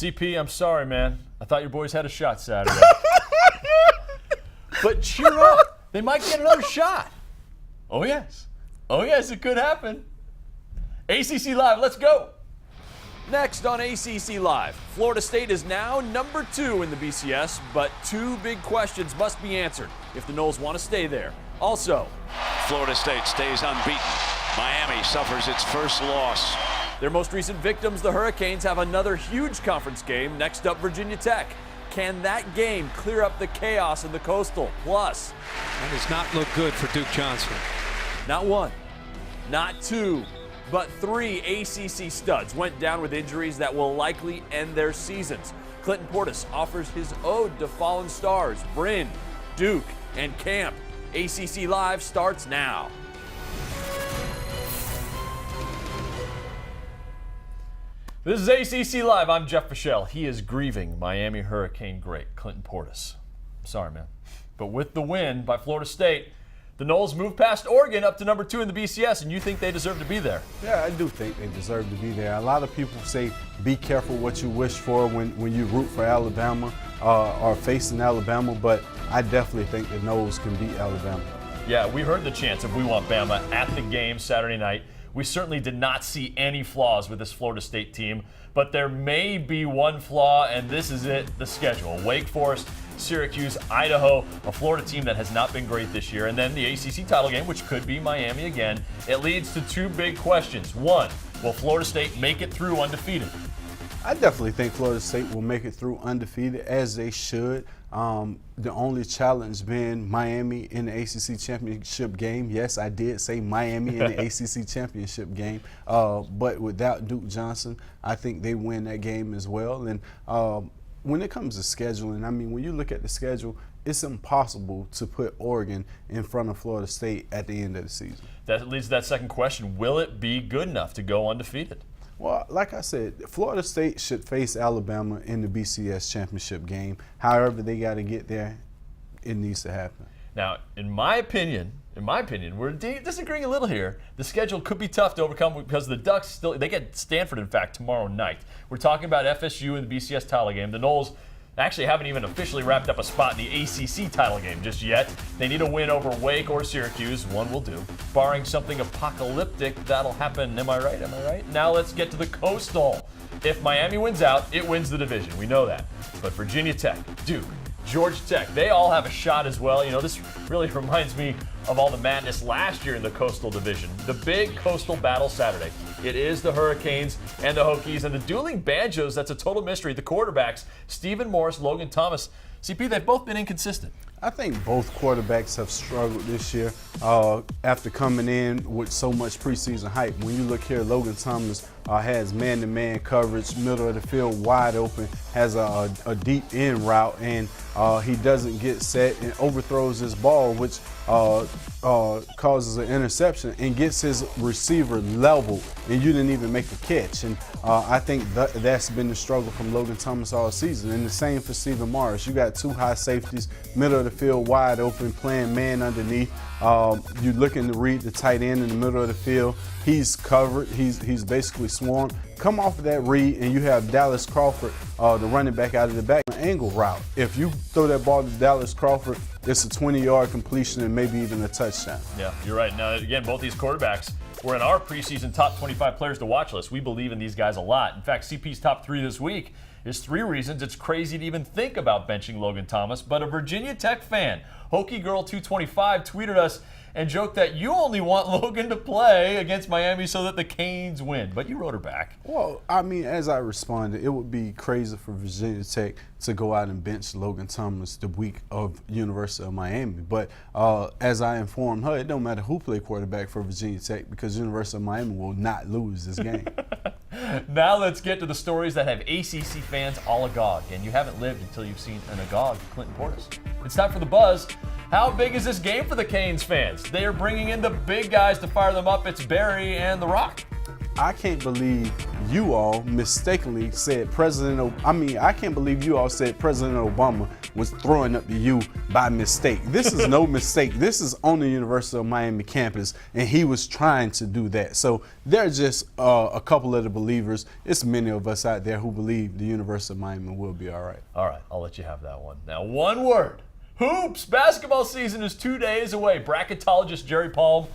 CP, I'm sorry, man. I thought your boys had a shot Saturday. But cheer up. They might get another shot. Oh, yes. Oh, yes, it could happen. ACC Live, let's go. Next on ACC Live, Florida State is now number 2 in the BCS, but 2 big questions must be answered if the Noles want to stay there. Also, Florida State stays unbeaten. Miami suffers its first loss. Their most recent victims, the Hurricanes, have another huge conference game. Next up, Virginia Tech. Can that game clear up the chaos in the Coastal? Plus, that does not look good for Duke Johnson. Not 1, not 2, but 3 ACC studs went down with injuries that will likely end their seasons. Clinton Portis offers his ode to fallen stars, Bryn, Duke, and Camp. ACC Live starts now. This is ACC Live. I'm Jeff Fischel. He is grieving Miami Hurricane great Clinton Portis. I'm sorry, man. But with the win by Florida State, the Noles move past Oregon up to number 2 in the BCS, and you think they deserve to be there? Yeah, I do think they deserve to be there. A lot of people say be careful what you wish for when you root for Alabama or facing Alabama, but I definitely think the Noles can beat Alabama. Yeah, we heard the chants of "We Want Bama" at the game Saturday night. We certainly did not see any flaws with this Florida State team, but there may be one flaw, and this is it, the schedule. Wake Forest, Syracuse, Idaho, a Florida team that has not been great this year, and then the ACC title game, which could be Miami again. It leads to 2 big questions. 1, will Florida State make it through undefeated? I definitely think Florida State will make it through undefeated, as they should. The only challenge being Miami in the ACC championship game. Yes, I did say Miami in the ACC championship game, but without Duke Johnson, I think they win that game as well. And when it comes to scheduling, I mean, when you look at the schedule, it's impossible to put Oregon in front of Florida State at the end of the season. That leads to that second question. Will it be good enough to go undefeated? Well, like I said, Florida State should face Alabama in the BCS championship game. However they got to get there, it needs to happen. Now, in my opinion, we're disagreeing a little here. The schedule could be tough to overcome because the Ducks they get Stanford, in fact, tomorrow night. We're talking about FSU in the BCS title game. The Noles, actually haven't even officially wrapped up a spot in the ACC title game just yet. They need a win over Wake or Syracuse. One will do. Barring something apocalyptic, that'll happen. Am I right? Am I right? Now let's get to the Coastal. If Miami wins out, it wins the division. We know that. But Virginia Tech, Duke, Georgia Tech, they all have a shot as well. You know, this really reminds me of all the madness last year in the Coastal Division. The big Coastal battle Saturday. It is the Hurricanes and the Hokies and the dueling banjos. That's a total mystery. The quarterbacks, Stephen Morris, Logan Thomas. CP, they've both been inconsistent. I think both quarterbacks have struggled this year after coming in with so much preseason hype. When you look here, Logan Thomas has man-to-man coverage, middle of the field wide open, has a deep end route, and he doesn't get set and overthrows his ball, which causes an interception and gets his receiver leveled, and you didn't even make a catch. And I think that's been the struggle from Logan Thomas all season. And the same for Stephen Morris. You got two high safeties, middle of the field wide open, playing man underneath. You're looking to read the tight end in the middle of the field. He's covered. He's basically swarmed. Come off of that read, and you have Dallas Crawford, the running back out of the back, an angle route. If you throw that ball to Dallas Crawford, it's a 20-yard completion and maybe even a touchdown. Yeah, you're right. Now, again, both these quarterbacks were in our preseason top 25 players to watch list. We believe in these guys a lot. In fact, CP's top 3 this week is 3 reasons it's crazy to even think about benching Logan Thomas. But a Virginia Tech fan, Hokie Girl 225, tweeted us and joked that you only want Logan to play against Miami so that the Canes win. But you wrote her back. Well, I mean, as I responded, it would be crazy for Virginia Tech to go out and bench Logan Thomas the week of University of Miami. But as I informed her, it don't matter who play quarterback for Virginia Tech because University of Miami will not lose this game. Now let's get to the stories that have ACC fans all agog. And you haven't lived until you've seen an agog Clinton Portis. It's time for the buzz. How big is this game for the Canes fans? They are bringing in the big guys to fire them up. It's Barry and The Rock. I can't believe you all mistakenly said I can't believe you all said President Obama was throwing up to you by mistake. This is no mistake. This is on the University of Miami campus, and he was trying to do that. So they're just a couple of the believers. It's many of us out there who believe the University of Miami will be all right. All right, I'll let you have that one. Now, one word. Hoops! Basketball season is 2 days away. Bracketologist Jerry Palm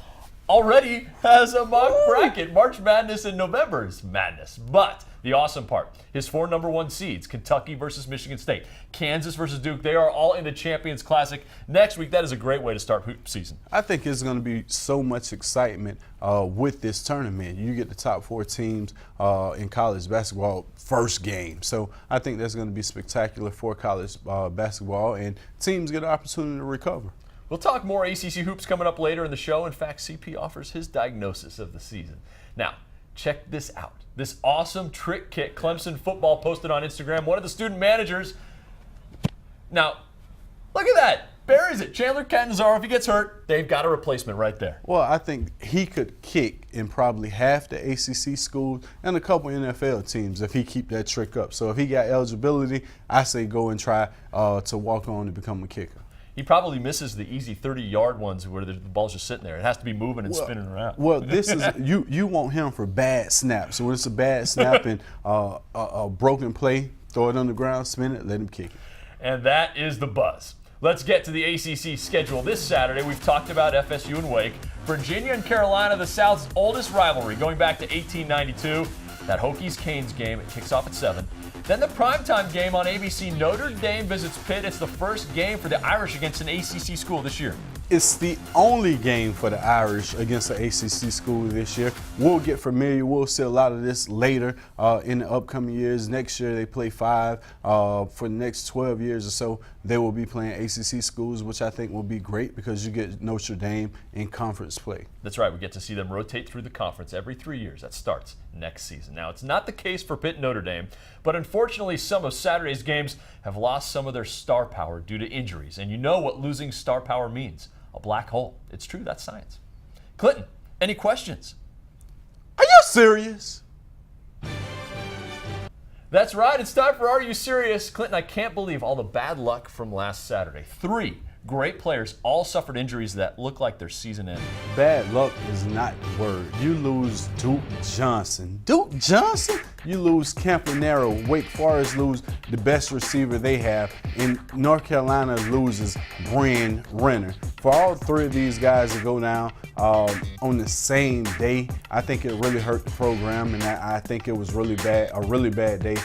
already has a mock bracket. March Madness in November is madness. But the awesome part, his 4 number 1 seeds, Kentucky versus Michigan State, Kansas versus Duke, they are all in the Champions Classic next week. That is a great way to start hoop season. I think there's going to be so much excitement with this tournament. You get the top 4 teams in college basketball first game. So I think that's going to be spectacular for college basketball, and teams get an opportunity to recover. We'll talk more ACC hoops coming up later in the show. In fact, CP offers his diagnosis of the season. Now, check this out. This awesome trick kick Clemson football posted on Instagram. One of the student managers. Now, look at that. Buries it. Chandler Catanzaro, if he gets hurt, they've got a replacement right there. Well, I think he could kick in probably half the ACC schools and a couple NFL teams if he keep that trick up. So if he got eligibility, I say go and try to walk on to become a kicker. He probably misses the easy 30-yard ones where the ball's just sitting there. It has to be moving and spinning around. Well, this is you want him for bad snaps. So when it's a bad snap and a broken play, throw it on the ground, spin it, let him kick it. And that is the buzz. Let's get to the ACC schedule this Saturday. We've talked about FSU and Wake. Virginia and Carolina, the South's oldest rivalry, going back to 1892. That Hokies-Canes game, it kicks off at 7. Then the primetime game on ABC, Notre Dame visits Pitt. It's the first game for the Irish against an ACC school this year. It's the only game for the Irish against the ACC school this year. We'll get familiar. We'll see a lot of this later in the upcoming years. Next year they play 5. For the next 12 years or so, they will be playing ACC schools, which I think will be great because you get Notre Dame in conference play. That's right. We get to see them rotate through the conference every 3 years. That starts next season. Now, it's not the case for Pitt and Notre Dame, but unfortunately some of Saturday's games have lost some of their star power due to injuries. And you know what losing star power means. A black hole. It's true, that's science. Clinton, any questions? Are you serious? That's right, it's time for Are You Serious? Clinton, I can't believe all the bad luck from last Saturday. 3 great players all suffered injuries that look like their season ended. Bad luck is not the word. You lose Duke Johnson. Duke Johnson? You lose Campanaro. Wake Forest lose the best receiver they have. And North Carolina loses Bryn Renner. For all three of these guys to go down on the same day, I think it really hurt the program, and I think it was a really bad day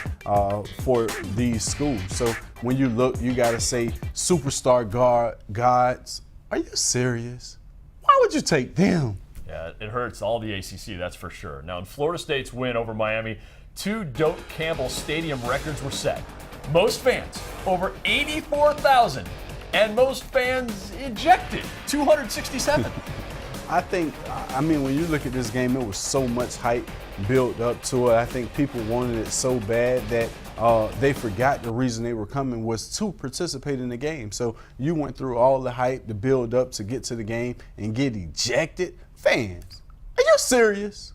for these schools. So when you look, you got to say superstar gods. Are you serious? Why would you take them? Yeah, it hurts all the ACC, that's for sure. Now, in Florida State's win over Miami, 2 Doak Campbell Stadium records were set. Most fans, over 84,000, and most fans ejected, 267. I mean, when you look at this game, it was so much hype built up to it. I think people wanted it so bad that they forgot the reason they were coming was to participate in the game. So you went through all the hype, the build up to get to the game and get ejected. Fans, are you serious?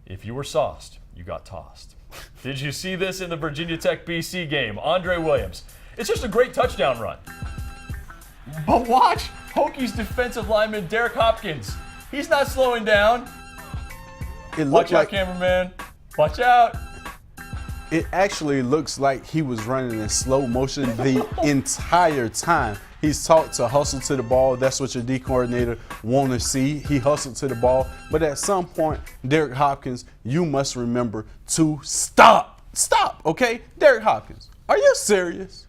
If you were sauced, you got tossed. Did you see this in the Virginia Tech BC game? Andre Williams. It's just a great touchdown run. But watch Hokies defensive lineman Derek Hopkins. He's not slowing down. Watch out, cameraman. Watch out. It actually looks like he was running in slow motion the entire time. He's taught to hustle to the ball. That's what your D coordinator want to see. He hustled to the ball. But at some point, Derek Hopkins, you must remember to stop. Stop, okay? Derek Hopkins, are you serious?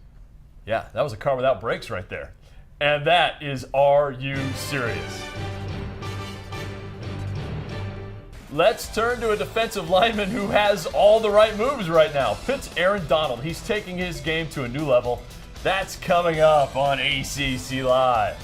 Yeah, that was a car without brakes right there. And that is Are You Serious? Let's turn to a defensive lineman who has all the right moves right now. Pitt's Aaron Donald. He's taking his game to a new level. That's coming up on ACC Live.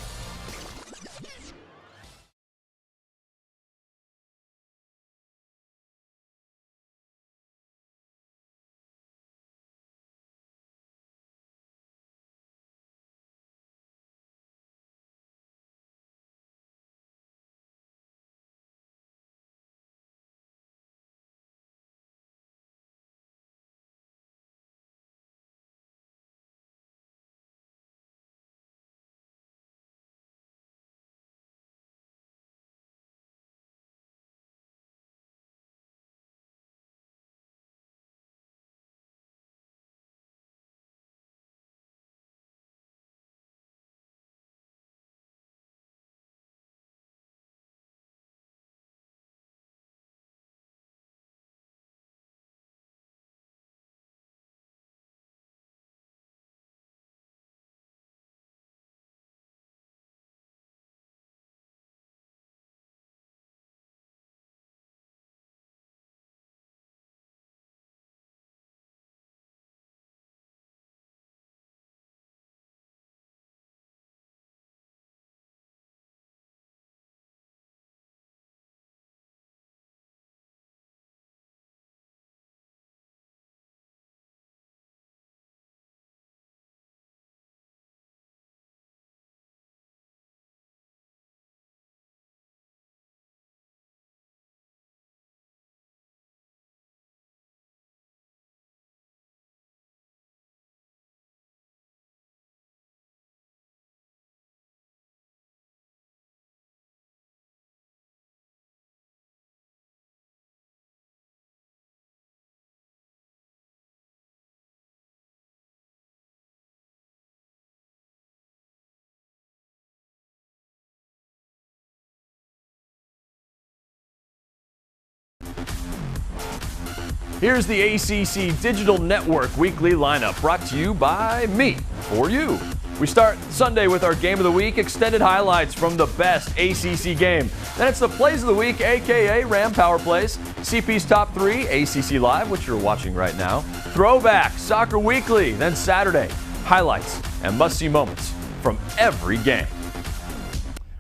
Here's the ACC Digital Network weekly lineup brought to you by me, for you. We start Sunday with our Game of the Week, extended highlights from the best ACC game. Then it's the Plays of the Week, a.k.a. Ram Power Plays, CP's Top 3, ACC Live, which you're watching right now, Throwback, Soccer Weekly, then Saturday, highlights and must-see moments from every game.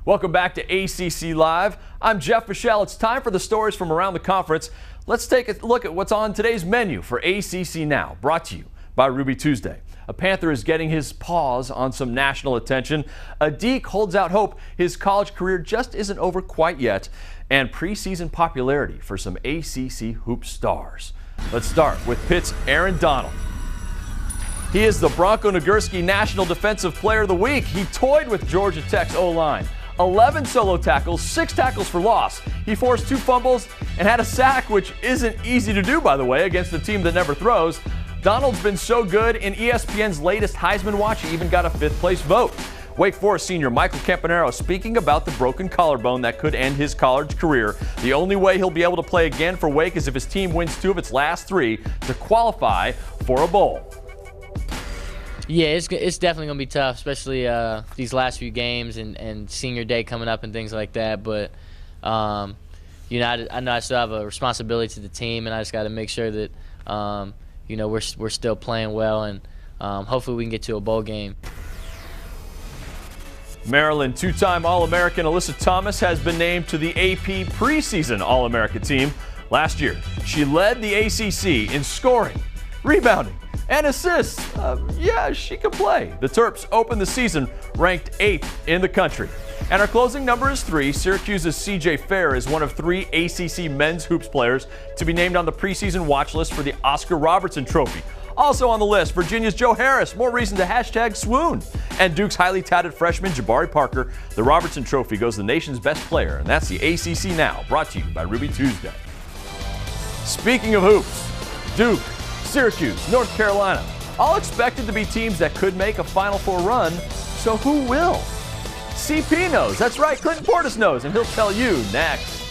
Welcome back to ACC Live. I'm Jeff Fischel. It's time for the stories from around the conference. Let's take a look at what's on today's menu for ACC Now, brought to you by Ruby Tuesday. A Panther is getting his paws on some national attention. A Deke holds out hope his college career just isn't over quite yet. And preseason popularity for some ACC hoop stars. Let's start with Pitt's Aaron Donald. He is the Bronco Nagurski National Defensive Player of the Week. He toyed with Georgia Tech's O-line. 11 solo tackles, 6 tackles for loss. He forced 2 fumbles and had a sack, which isn't easy to do, by the way, against a team that never throws. Donald's been so good, in ESPN's latest Heisman Watch, he even got a 5th place vote. Wake Forest senior Michael Campanaro speaking about the broken collarbone that could end his college career. The only way he'll be able to play again for Wake is if his team wins 2 of its last 3 to qualify for a bowl. Yeah, it's definitely going to be tough, especially these last few games and senior day coming up and things like that. But, you know, I know I still have a responsibility to the team, and I just got to make sure that, you know, we're still playing well, and hopefully we can get to a bowl game. Maryland 2-time All-American Alyssa Thomas has been named to the AP preseason All-America team. Last year, she led the ACC in scoring, rebounding, and assists. Yeah, she can play. The Terps opened the season ranked 8th in the country. And our closing number is 3. Syracuse's CJ Fair is one of 3 ACC men's hoops players to be named on the preseason watch list for the Oscar Robertson Trophy. Also on the list, Virginia's Joe Harris, more reason to hashtag swoon. And Duke's highly touted freshman Jabari Parker. The Robertson Trophy goes to the nation's best player, and that's the ACC Now, brought to you by Ruby Tuesday. Speaking of hoops, Duke, Syracuse, North Carolina, all expected to be teams that could make a Final Four run, so who will? CP knows, that's right, Clinton Portis knows, and he'll tell you next.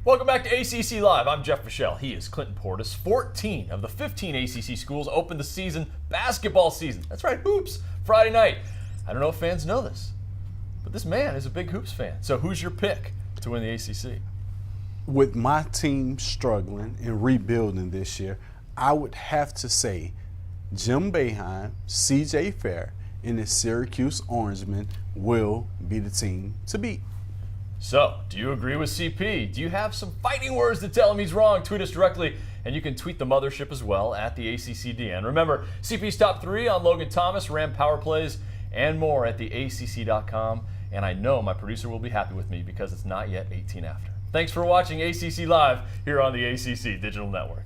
Welcome back to ACC Live. I'm Jeff Fischel. He is Clinton Portis. 14 of the 15 ACC schools opened the season, basketball season. That's right, hoops, Friday night. I don't know if fans know this, but this man is a big hoops fan. So who's your pick to win the ACC? With my team struggling and rebuilding this year, I would have to say Jim Boeheim, CJ Fair, and the Syracuse Orangemen will be the team to beat. So, do you agree with CP? Do you have some fighting words to tell him he's wrong? Tweet us directly, and you can tweet the mothership as well at the ACCDN. Remember, CP's top 3 on Logan Thomas, Ram Power Plays, and more at theACC.com. And I know my producer will be happy with me because it's not yet 18 after. Thanks for watching ACC Live here on the ACC Digital Network.